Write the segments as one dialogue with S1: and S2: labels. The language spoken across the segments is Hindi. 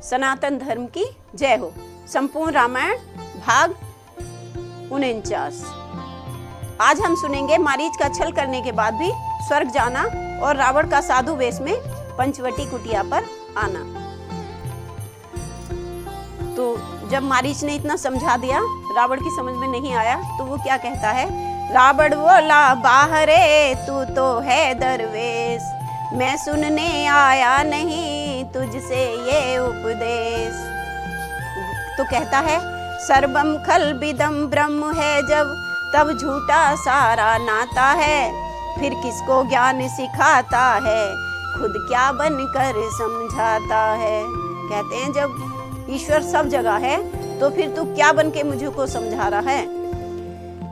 S1: सनातन धर्म की जय हो। संपूर्ण रामायण भाग 49। आज हम सुनेंगे मारीच का छल करने के बाद भी स्वर्ग जाना और रावण का साधु वेश में पंचवटी कुटिया पर आना। तो जब मारीच ने इतना समझा दिया, रावण की समझ में नहीं आया, तो वो क्या कहता है। रावण बोला बाहरे तू तो है दरवेश, मैं सुनने आया नहीं तुझसे ये उपदेश। तो कहता है सर्वम खलबिदम ब्रह्म है जब, तब झूठा सारा नाता है, फिर किसको ज्ञान सिखाता है, खुद क्या बनकर समझाता है। कहते हैं जब ईश्वर सब जगह है तो फिर तू क्या बन के मुझको समझा रहा है।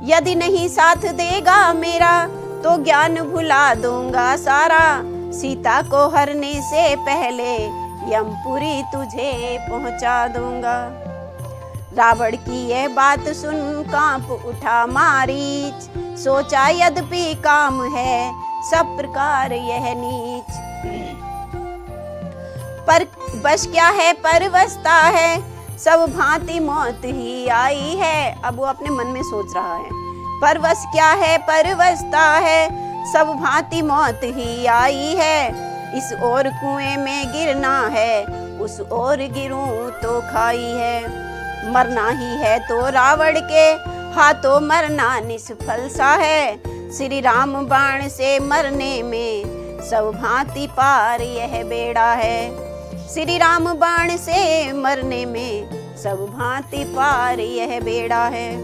S1: यदि नहीं साथ देगा मेरा तो ज्ञान भुला दूंगा सारा, सीता को हरने से पहले यमपुरी तुझे पहुंचा दूंगा। रावण की यह बात सुन कांप उठा मारीच, सोचा यद्यपि काम है सब प्रकार यह नीच, पर बस क्या है परवसता है, सब भांति मौत ही आई है। अब वो अपने मन में सोच रहा है, परवस क्या है परवसता है, सब भांति मौत ही आई है। इस ओर कुएं में गिरना है, उस ओर गिरूं तो खाई है। मरना ही है तो रावण के हाथों मरना निष्फल सा है, श्री राम बाण से मरने में सब भांति पार यह बेड़ा है। श्री राम बाण से मरने में सब भांति पार यह बेड़ा है।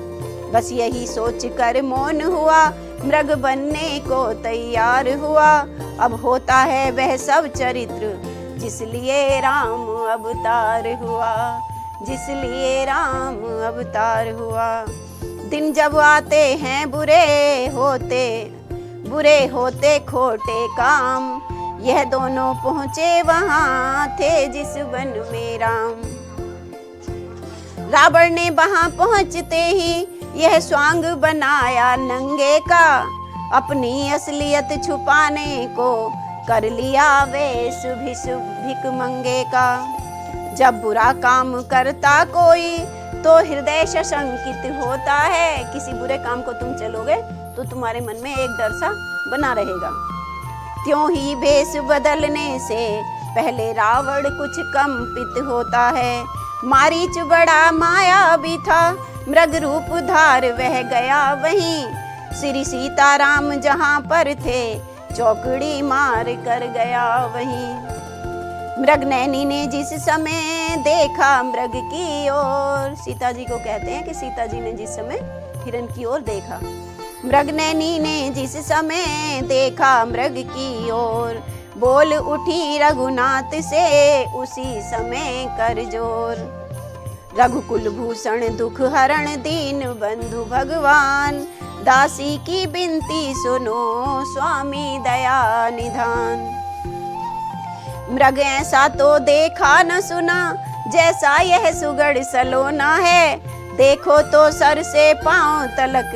S1: बस यही सोच कर मौन हुआ, मृग बनने को तैयार हुआ। अब होता है वह सब चरित्र जिसलिए राम अवतार हुआ, जिसलिए राम अवतार हुआ। दिन जब आते हैं बुरे होते खोटे काम, यह दोनों पहुंचे वहां थे जिस वन में राम। रावण ने वहां पहुंचते ही यह स्वांग बनाया नंगे का, अपनी असलियत छुपाने को कर लिया वेश भिकमंगे का। जब बुरा काम करता कोई तो हृदय सशंकित होता है, किसी बुरे काम को तुम चलोगे तो तुम्हारे मन में एक डर सा बना रहेगा। त्यों ही भेष बदलने से पहले रावण कुछ कंपित होता है। मारीच बड़ा माया भी था, मृग रूप धार वह गया वहीं, श्री सीताराम जहां पर थे चौकड़ी मार कर गया वहीं। मृग नैनी ने जिस समय देखा मृग की ओर, सीता जी को कहते हैं कि सीता जी ने जिस समय हिरण की ओर देखा। मृग नैनी ने जिस समय देखा मृग की ओर, बोल उठी रघुनाथ से उसी समय कर जोर। रघुकुल भूषण दुख हरण दीन बंधु भगवान, दासी की बिनती सुनो स्वामी दया निधान। मृग ऐसा तो देखा न सुना जैसा यह सुगढ़ सलोना है, देखो तो सर से पांव तलक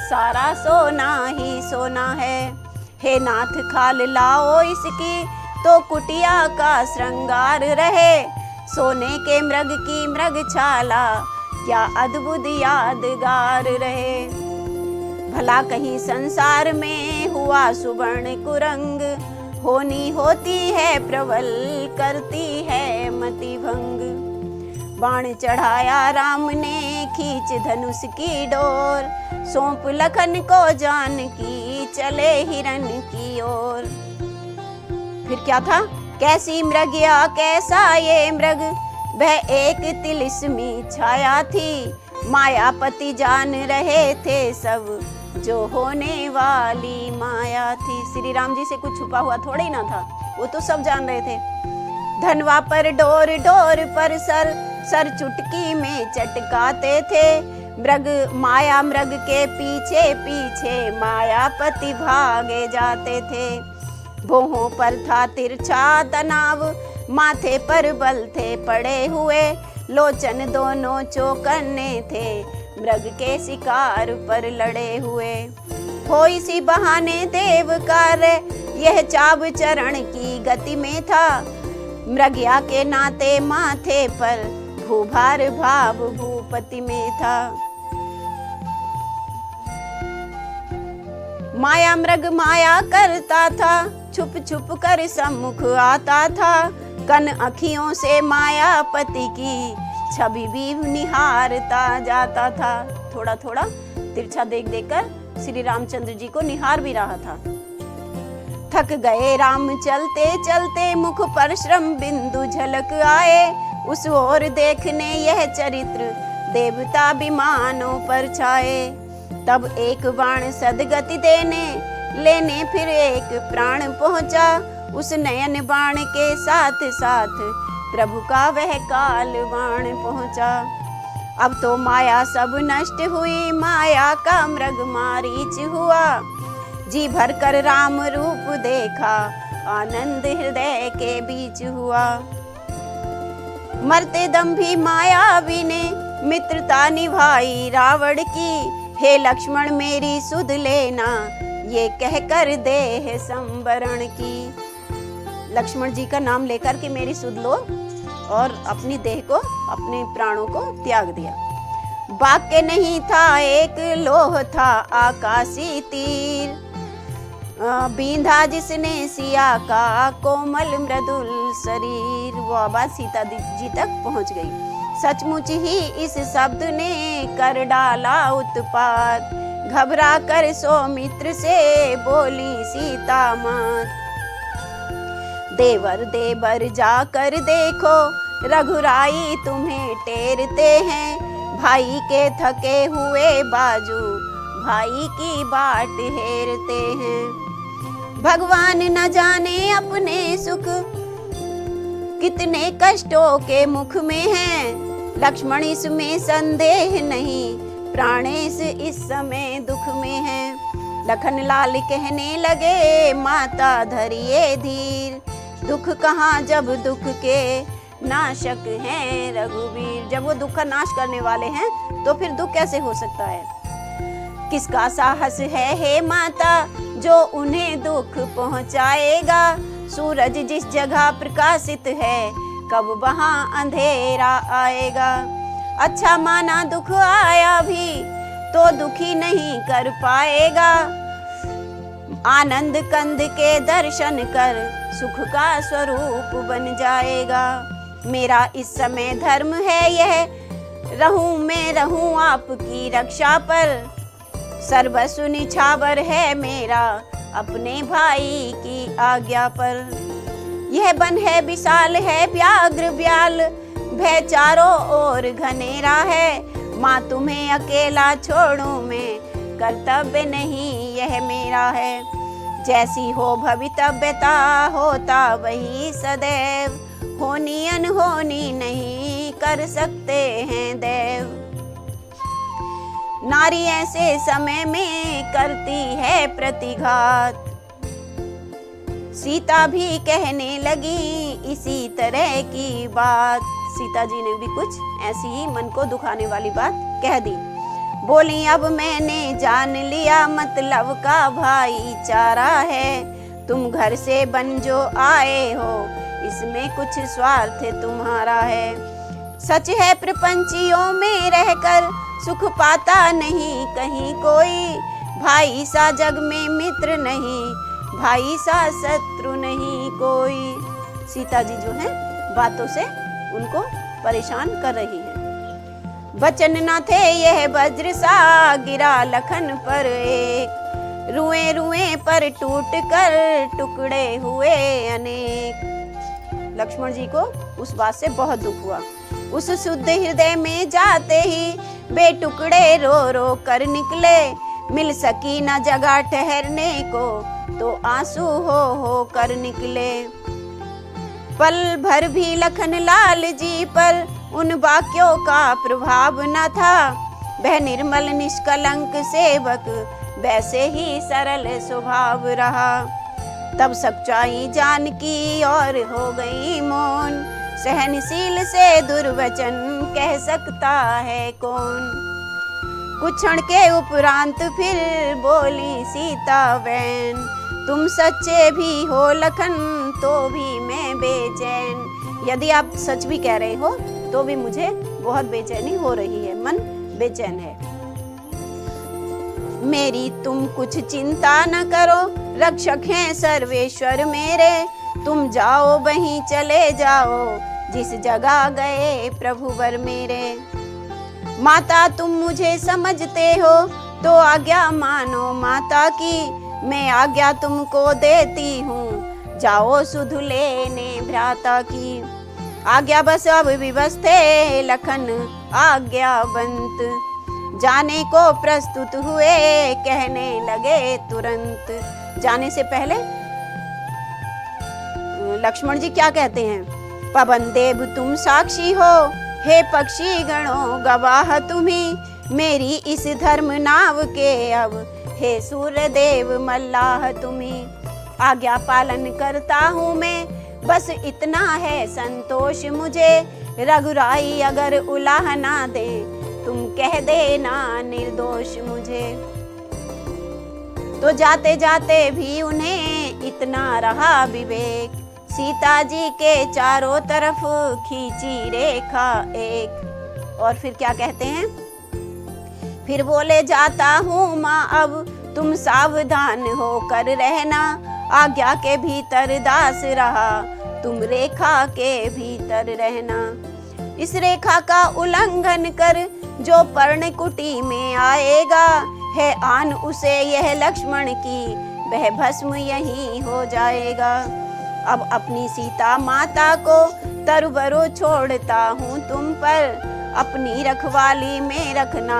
S1: सारा सोना ही सोना है। हे नाथ खाल लाओ इसकी तो कुटिया का श्रृंगार रहे, सोने के मृग की मृग छाला क्या अद्भुत यादगार रहे। भला कहीं संसार में हुआ सुवर्ण कुरंग, होनी होती है प्रबल करती है मति भंग। बाण चढ़ाया राम ने खींच धनुष की डोर, सौंप लखन को जानकी चले हिरन की ओर। फिर क्या था, कैसी मृगया कैसा ये मृग, वह एक तिलिस्मी छाया थी, मायापति जान रहे थे सब जो होने वाली माया थी। श्री राम जी से कुछ छुपा हुआ थोड़ा ही ना था, वो तो सब जान रहे थे। धनवा पर डोर डोर पर सर चुटकी में चटकाते थे, मृग के पीछे पीछे मायापति भागे जाते थे। भोहों पर था तिरछा तनाव, माथे पर बल थे पड़े हुए, लोचन दोनों चौकन्ने थे मृग के शिकार पर लड़े हुए। हो इसी बहाने देव कार्य यह चाब चरण की गति में था, मृगया के नाते माथे पर भूभार भाव भूपति में था। माया मृग माया करता था, छुप छुप कर सम्मुख आता था। कन अखियों से मायापति की छवि भी निहारता जाता था। थोड़ा थोड़ा तिरछा देख देकर श्री रामचंद्र जी को निहार भी रहा था। थक गए राम चलते चलते, मुख पर श्रम बिंदु झलक आए। उस ओर देखने यह चरित्र देवता विमानों पर छाए। तब एक बाण सदगति देने लेने फिर एक प्राण पहुंचा। उस नयन बाण के साथ साथ प्रभु का वह काल बाण पहुंचा। अब तो माया सब नष्ट हुई, माया का मृग मारीच हुआ। जी भर कर राम रूप देखा, आनंद हृदय के बीच हुआ। मरते दम भी मायावी ने मित्रता निभाई रावण की। हे लक्ष्मण मेरी सुध लेना, ये कहकर देह संवरण की। लक्ष्मण जी का नाम लेकर के मेरी सुध लो और अपनी देह को, अपने प्राणों को त्याग दिया। वाक्य नहीं था एक लोह था आकाशी तीर, बींधा जिसने सिया का कोमल मृदुल शरीर। वो आवाज सीता जी तक पहुंच गई। सचमुच ही इस शब्द ने कर डाला उत्पात। घबरा कर सौमित्र से बोली सीता मात। देवर देवर जाकर देखो, रघुराई तुम्हें टेरते हैं। भाई के थके हुए बाजू भाई की बाट हेरते हैं। भगवान न जाने अपने सुख कितने कष्टों के मुख में हैं। लक्ष्मण इसमें संदेह नहीं, प्राणेश इस समय दुख में है। लखन लाल कहने लगे माता धरिए धीर। दुख कहाँ जब दुख के नाशक हैं रघुवीर। जब वो दुख का नाश करने वाले हैं तो फिर दुख कैसे हो सकता है। किसका साहस है हे माता जो उन्हें दुख पहुँचाएगा। सूरज जिस जगह प्रकाशित है कब वहाँ अंधेरा आएगा। अच्छा माना दुख आया भी तो दुखी नहीं कर पाएगा। आनंद कंद के दर्शन कर सुख का स्वरूप बन जाएगा। मेरा इस समय धर्म है यह, रहूं मैं रहूं आपकी रक्षा पर। सर्वस्व निछावर है मेरा अपने भाई की आज्ञा पर। यह वन है विशाल है व्याघ्र व्याल, भय चारों ओर घनेरा है। माँ तुम्हें अकेला छोड़ूं मैं, कर्तव्य नहीं यह मेरा है। जैसी हो भवितव्यता होता वही सदैव, होनी अनहोनी नहीं कर सकते हैं देव। नारी ऐसे समय में करती है प्रतिघात। सीता भी कहने लगी इसी तरह की बात। सीता जी ने भी कुछ ऐसी ही मन को दुखाने वाली बात कह दी। बोली अब मैंने जान लिया मतलब का भाईचारा है। तुम घर से बन जो आए हो इसमें कुछ स्वार्थ तुम्हारा है। सच है प्रपंचियों में रहकर सुख पाता नहीं कहीं कोई। भाई सा जग में मित्र नहीं, भाई सा शत्रु नहीं कोई। सीता जी जो है बातों से उनको परेशान कर रही है। वचन न थे यह वज्र सा गिरा लखन पर एक। रुए रुए पर टूट कर टुकड़े हुए अनेक। लक्ष्मण जी को उस बात से बहुत दुख हुआ। उस शुद्ध हृदय में जाते ही बे टुकड़े रो रो कर निकले। मिल सकी न जगह ठहरने को तो आंसू हो कर निकले। पल भर भी लखन लाल जी पर उन वाक्यों का प्रभाव न था। वह निर्मल निष्कलंक सेवक वैसे ही सरल स्वभाव रहा। तब सच्चाई जानकी और हो गई मौन। सहनशील से दुर्वचन कह सकता है कौन। कुछ क्षण के उपरांत फिर बोली सीता बहन। तुम सच्चे भी हो लखन तो भी मैं बेचैन। यदि आप सच भी कह रहे हो तो भी मुझे बहुत बेचैनी हो रही है, मन बेचैन है। मेरी तुम कुछ चिंता न करो, रक्षक हैं सर्वेश्वर मेरे। तुम जाओ वहीं चले जाओ, जिस जगह गए प्रभु वर मेरे। माता तुम मुझे समझते हो तो आज्ञा मानो माता की, मैं आज्ञा तुमको देती हूँ, जाओ सुध लेने भ्राता की। आज्ञा बस अब विवश थे लखन आज्ञावंत, जाने को प्रस्तुत हुए कहने लगे तुरंत। जाने से पहले लक्ष्मण जी क्या कहते हैं? पवन देव तुम साक्षी हो, हे पक्षी गणों गवाह तुम्ही, मेरी इस धर्म नाव के अब, हे सूर्य देव मल्लाह तुम्ही। आज्ञा पालन करता हूँ मैं, बस इतना है संतोष मुझे, रघुराई अगर उलाह ना दे, तुम कह देना निर्दोष मुझे। तो जाते जाते भी उन्हें इतना रहा विवेक, सीता जी के चारों तरफ खींची रेखा एक। और फिर क्या कहते हैं? फिर बोले जाता हूँ माँ अब, तुम सावधान होकर रहना, आज्ञा के भीतर दास रहा, तुम रेखा के भीतर रहना। इस रेखा का उल्लंघन कर जो पर्णकुटी में आएगा, है आन उसे यह लक्ष्मण की, वह भस्म यहीं हो जाएगा। अब अपनी सीता माता को तरबरो छोड़ता हूँ तुम पर, अपनी रखवाली में रखना,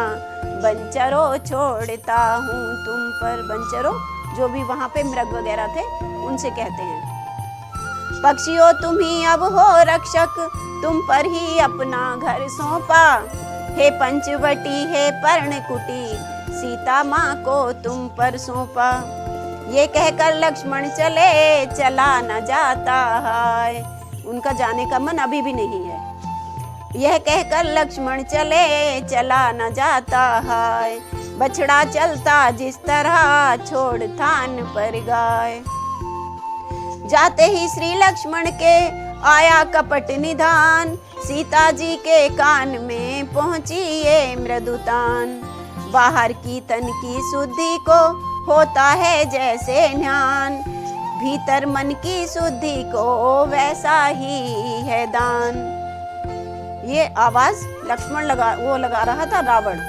S1: बंचरो छोड़ता हूँ तुम पर। बंचरो जो भी वहाँ पे मृग वगैरह थे उनसे कहते हैं। पक्षियों तुम ही अब हो रक्षक, तुम पर ही अपना घर सौंपा, हे पंचवटी हे पर्णकुटी, सीता माँ को तुम पर सौंपा। ये कहकर लक्ष्मण चले, चला न जाता है, उनका जाने का मन अभी भी नहीं है। यह कहकर लक्ष्मण चले, चला न जाता है, बछड़ा चलता जिस तरह, छोड़ थान पर गाय। जाते ही श्री लक्ष्मण के आया कपट निधान, सीता जी के कान में पहुंची ये मृदुतान। बाहर की तन की शुद्धि को होता है जैसे ध्यान, भीतर मन की शुद्धि को वैसा ही है दान। ये आवाज लक्ष्मण लगा रहा था रावण।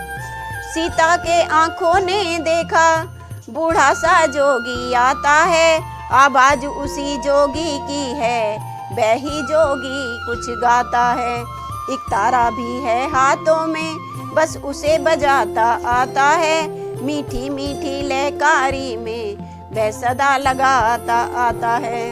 S1: सीता के आंखों ने देखा, बूढ़ा सा जोगी आता है, आवाज उसी जोगी की है, वही जोगी कुछ गाता है। एक तारा भी है हाथों में, बस उसे बजाता आता है, मीठी मीठी लहकारी में वह सदा लगाता आता है।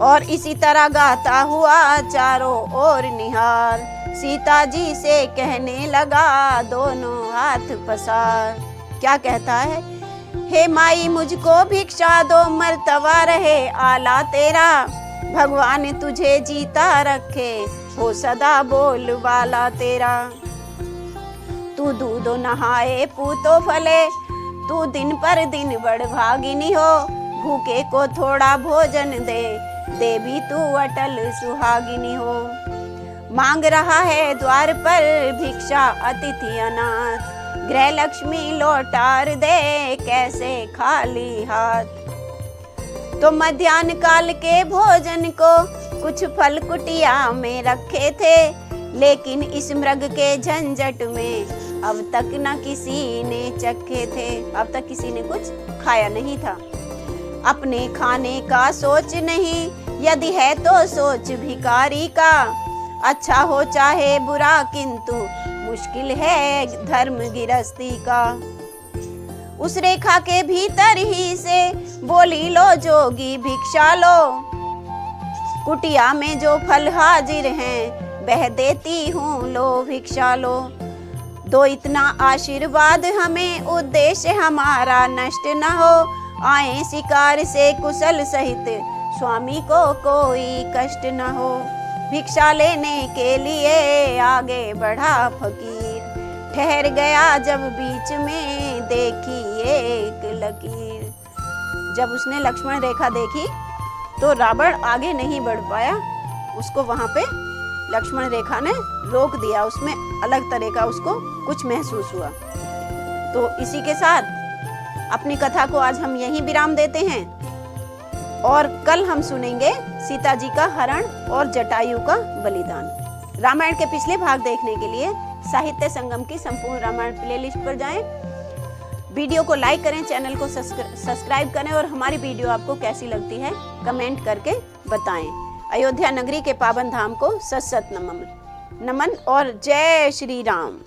S1: और इसी तरह गाता हुआ चारों ओर निहार, सीता जी से कहने लगा दोनों हाथ पसार। क्या कहता है? हे माई मुझको भिक्षा दो, मर्तबा रहे आला तेरा, भगवान तुझे जीता रखे, हो सदा बोल वाला तेरा। तू दूधो नहाए पूतो फले, तू दिन पर दिन बढ़ भागिनी हो, भूखे को थोड़ा भोजन दे, देवी तू अटल सुहागिनी हो। मांग रहा है द्वार पर भिक्षा अतिथि अनाथ, गृह लक्ष्मी लौटार दे कैसे खाली हाथ। तो मध्याह्न काल के भोजन को कुछ फल कुटिया में रखे थे, लेकिन इस मृग के झंझट में अब तक न किसी ने चखे थे, अब तक किसी ने कुछ खाया नहीं था। अपने खाने का सोच नहीं, यदि है तो सोच भिखारी का, अच्छा हो चाहे बुरा किंतु मुश्किल है धर्म गिरस्ती का। उस रेखा के भीतर ही से बोली लो जोगी भिक्षा लो, कुटिया में जो फल हाजिर हैं वह देती हूँ लो भिक्षा लो। दो इतना आशीर्वाद हमें, उद्देश्य हमारा नष्ट न हो, आए शिकार से कुशल सहित, स्वामी को कोई कष्ट न हो। भिक्षा लेने के लिए आगे बढ़ा फकीर, ठहर गया जब बीच में देखी एक लकीर। जब उसने लक्ष्मण रेखा देखी तो रावण आगे नहीं बढ़ पाया, उसको वहाँ पे लक्ष्मण रेखा ने रोक दिया, उसमें अलग तरह का उसको कुछ महसूस हुआ। तो इसी के साथ अपनी कथा को आज हम यहीं विराम देते हैं और कल हम सुनेंगे सीता जी का हरण और जटायु का बलिदान। रामायण के पिछले भाग देखने के लिए साहित्य संगम की संपूर्ण रामायण प्लेलिस्ट पर जाएं। वीडियो को लाइक करें, चैनल को सब्सक्राइब करें और हमारी वीडियो आपको कैसी लगती है कमेंट करके बताएं। अयोध्या नगरी के पावन धाम को सत सत नमन और जय श्री राम।